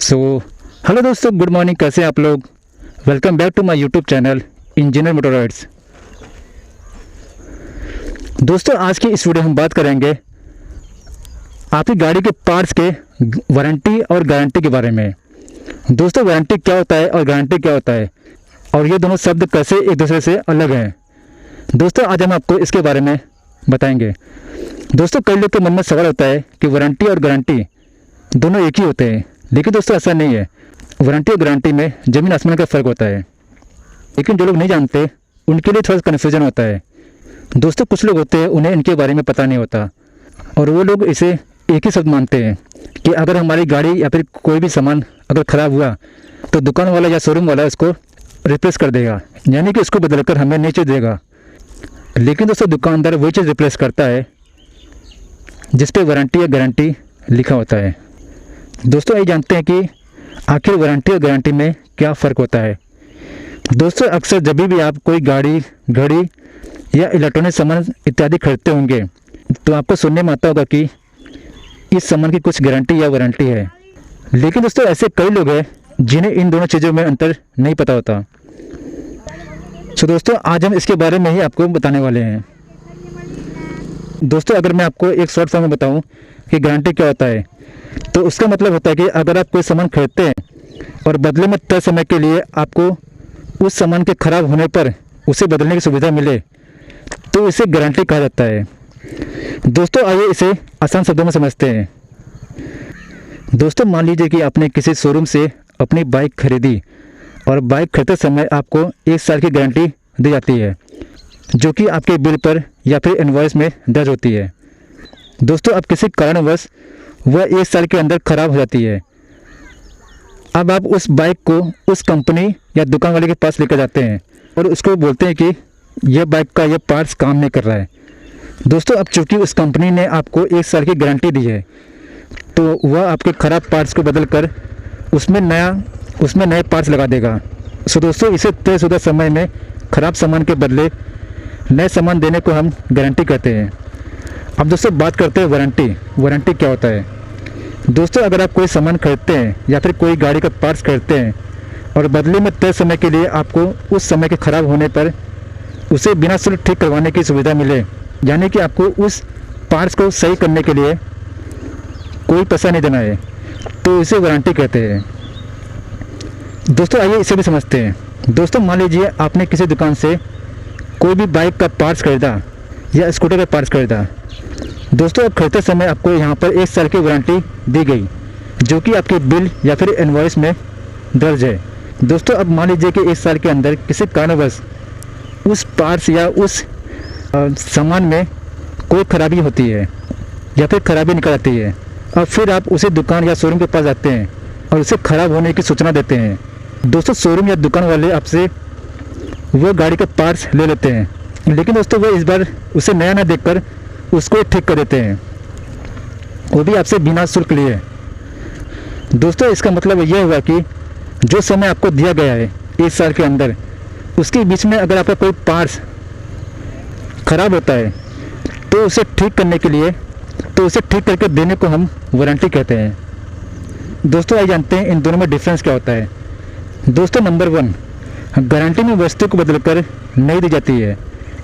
सो hello दोस्तों, good morning. कैसे हैं आप लोग? Welcome back to my YouTube channel Engineer Motorides. दोस्तों, आज की इस वीडियो में हम बात करेंगे आपकी गाड़ी के पार्ट्स के वारंटी और गारंटी के बारे में। दोस्तों, वारंटी क्या होता है और गारंटी क्या होता है, और ये दोनों शब्द कैसे एक दूसरे से अलग हैं। दोस्तों, आज हम आपको इसके बारे में बताएंगे। दोस्तों, कई लोग के मन में सवाल होता है कि वारंटी और गारंटी दोनों एक ही होते हैं, लेकिन दोस्तों ऐसा नहीं है। वारंटी और गारंटी में ज़मीन आसमान का फ़र्क होता है, लेकिन जो लोग नहीं जानते उनके लिए थोड़ा कन्फ्यूजन होता है। दोस्तों, कुछ लोग होते हैं उन्हें इनके बारे में पता नहीं होता, और वो लोग इसे एक ही शब्द मानते हैं कि अगर हमारी गाड़ी या फिर कोई भी सामान अगर ख़राब हुआ तो दुकान वाला या शोरूम वाला इसको रिप्लेस कर देगा, यानी कि इसको बदलकर हमें नई चीज़ देगा। लेकिन दोस्तों, दुकानदार वही चीज़ रिप्लेस करता है जिस पे वारंटी या गारंटी लिखा होता है। दोस्तों, ये जानते हैं कि आखिर वारंटी और गारंटी में क्या फ़र्क होता है। दोस्तों, अक्सर जब भी आप कोई गाड़ी, घड़ी या इलेक्ट्रॉनिक सामान इत्यादि खरीदते होंगे तो आपको सुनने में आता होगा कि इस सामान की कुछ गारंटी या वारंटी है। लेकिन दोस्तों, ऐसे कई लोग हैं जिन्हें इन दोनों चीज़ों में अंतर नहीं पता होता। तो दोस्तों, आज हम इसके बारे में ही आपको बताने वाले हैं। दोस्तों, अगर मैं आपको एक शॉर्ट फॉर्म में बताऊं कि गारंटी क्या होता है, तो उसका मतलब होता है कि अगर आप कोई सामान खरीदते हैं और बदले में तय समय के लिए आपको उस सामान के खराब होने पर उसे बदलने की सुविधा मिले तो इसे गारंटी कहा जाता है। दोस्तों, आइए इसे आसान शब्दों में समझते हैं। दोस्तों, मान लीजिए कि आपने किसी शोरूम से अपनी बाइक खरीदी और बाइक खरीदते समय आपको 1 साल की गारंटी दी जाती है, जो कि आपके बिल पर या फिर इनवॉइस में दर्ज होती है। दोस्तों, अब किसी कारणवश वह 1 साल के अंदर ख़राब हो जाती है। अब आप उस बाइक को उस कंपनी या दुकान वाले के पास लेकर जाते हैं और उसको बोलते हैं कि यह बाइक का यह पार्ट्स काम नहीं कर रहा है। दोस्तों, अब चूँकि उस कंपनी ने आपको 1 साल की गारंटी दी है, तो वह आपके ख़राब पार्ट्स को बदल कर उसमें नए पार्ट्स लगा देगा। सो दोस्तों, इसे तयशुदा समय में ख़राब सामान के बदले नए सामान देने को हम गारंटी कहते हैं। अब दोस्तों, बात करते हैं वारंटी क्या होता है। दोस्तों, अगर आप कोई सामान खरीदते हैं या फिर कोई गाड़ी का पार्ट्स खरीदते हैं और बदले में तय समय के लिए आपको उस समय के ख़राब होने पर उसे बिना शुल्क ठीक करवाने की सुविधा मिले, यानी कि आपको उस पार्ट्स को सही करने के लिए कोई पैसा नहीं देना है, तो इसे वारंटी कहते हैं। दोस्तों, आइए इसे भी समझते हैं। दोस्तों, मान लीजिए आपने किसी दुकान से कोई भी बाइक का पार्ट्स खरीदा या स्कूटर का पार्ट्स खरीदा। दोस्तों, अब खरीदते समय आपको यहाँ पर 1 साल की वारंटी दी गई, जो कि आपके बिल या फिर इनवॉइस में दर्ज है। दोस्तों, अब मान लीजिए कि 1 साल के अंदर किसी कारणवश उस पार्ट्स या उस सामान में कोई खराबी होती है या फिर खराबी निकल आती है। अब फिर आप उसी दुकान या शोरूम के पास जाते हैं और उसे ख़राब होने की सूचना देते हैं। दोस्तों, शोरूम या दुकान वाले आपसे वो गाड़ी का पार्ट्स ले लेते हैं, लेकिन दोस्तों वो इस बार उसे नया ना देखकर उसको ठीक कर देते हैं, वो भी आपसे बिना शुल्क लिए। दोस्तों, इसका मतलब यह हुआ कि जो समय आपको दिया गया है 1 साल के अंदर, उसके बीच में अगर आपका कोई पार्ट्स ख़राब होता है तो उसे ठीक करके देने को हम वारंटी कहते हैं। दोस्तों, आइए जानते हैं इन दोनों में डिफरेंस क्या होता है। दोस्तों, नंबर 1, गारंटी में वस्तु को बदलकर नई दी जाती है,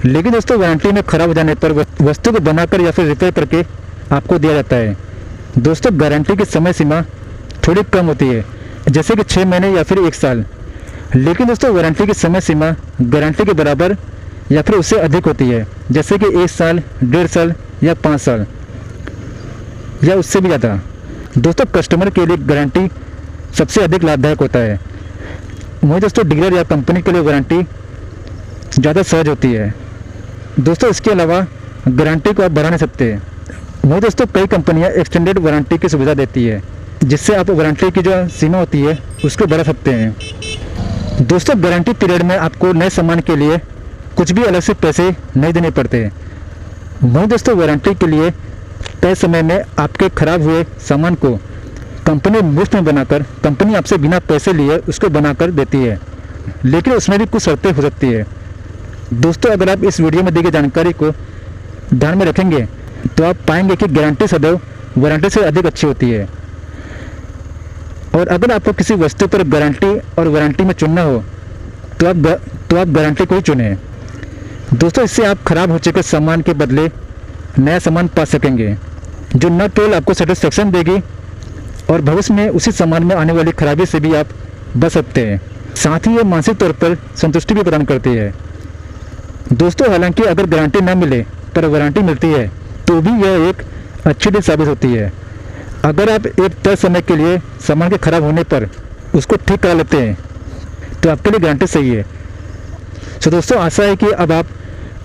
लेकिन दोस्तों वारंटी में ख़राब हो जाने पर वस्तु को बनाकर या फिर रिपेयर करके आपको दिया जाता है। दोस्तों, गारंटी की समय सीमा थोड़ी कम होती है, जैसे कि 6 महीने या फिर 1 साल, लेकिन दोस्तों वारंटी की समय सीमा गारंटी के बराबर या फिर उससे अधिक होती है, जैसे कि 1 साल, 1.5 साल या 5 साल या उससे भी ज़्यादा। दोस्तों, कस्टमर के लिए गारंटी सबसे अधिक लाभदायक होता है। वहीं दोस्तों, डीलर या कंपनी के लिए वारंटी ज़्यादा सहज होती है। दोस्तों, इसके अलावा गारंटी को आप बढ़ा नहीं सकते। वहीं दोस्तों, कई कंपनियां एक्सटेंडेड वारंटी की सुविधा देती है, जिससे आप वारंटी की जो सीमा होती है उसको बढ़ा सकते हैं। दोस्तों, गारंटी पीरियड में आपको नए सामान के लिए कुछ भी अलग से पैसे नहीं देने पड़ते। वहीं दोस्तों, वारंटी के लिए तय समय में आपके ख़राब हुए सामान को कंपनी मुफ्त में बनाकर, कंपनी आपसे बिना पैसे लिए उसको बनाकर देती है, लेकिन उसमें भी कुछ शर्तें हो सकती है। दोस्तों, अगर आप इस वीडियो में दी गई जानकारी को ध्यान में रखेंगे तो आप पाएंगे कि गारंटी सदैव वारंटी से अधिक अच्छी होती है। और अगर आपको किसी वस्तु पर गारंटी और वारंटी में चुनना हो तो आप गारंटी को ही चुनें। दोस्तों, इससे आप खराब हो चुके सामान के बदले नया सामान पा सकेंगे, जो न केवल आपको सेटिस्फेक्शन देगी और भविष्य में उसी सामान में आने वाली खराबी से भी आप बच सकते हैं। साथ ही ये मानसिक तौर पर संतुष्टि भी प्रदान करती है। दोस्तों, हालांकि अगर गारंटी न मिले पर वारंटी मिलती है तो भी यह एक अच्छी डील साबित होती है। अगर आप एक तय समय के लिए सामान के खराब होने पर उसको ठीक करा लेते हैं तो आपके लिए गारंटी सही है। तो दोस्तों, आशा है कि अब आप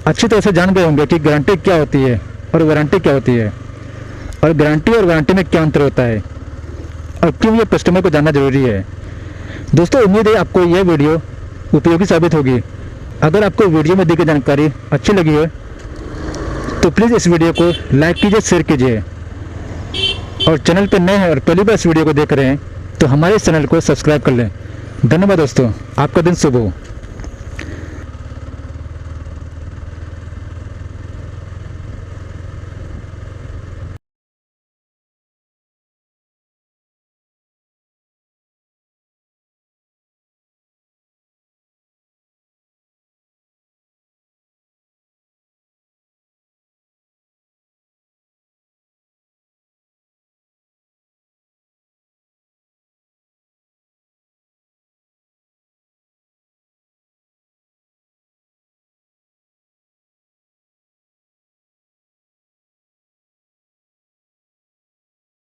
अच्छी तरह से जान गए होंगे कि गारंटी क्या होती है और वारंटी क्या होती है, और गारंटी और वारंटी में क्या अंतर होता है और क्यों ये कस्टमर को जानना जरूरी है। दोस्तों, उम्मीद है आपको यह वीडियो उपयोगी साबित होगी। अगर आपको वीडियो में दी गई जानकारी अच्छी लगी है तो प्लीज़ इस वीडियो को लाइक कीजिए, शेयर कीजिए, और चैनल पर नए हैं और पहली बार इस वीडियो को देख रहे हैं तो हमारे इस चैनल को सब्सक्राइब कर लें। धन्यवाद दोस्तों, आपका दिन शुभ हो।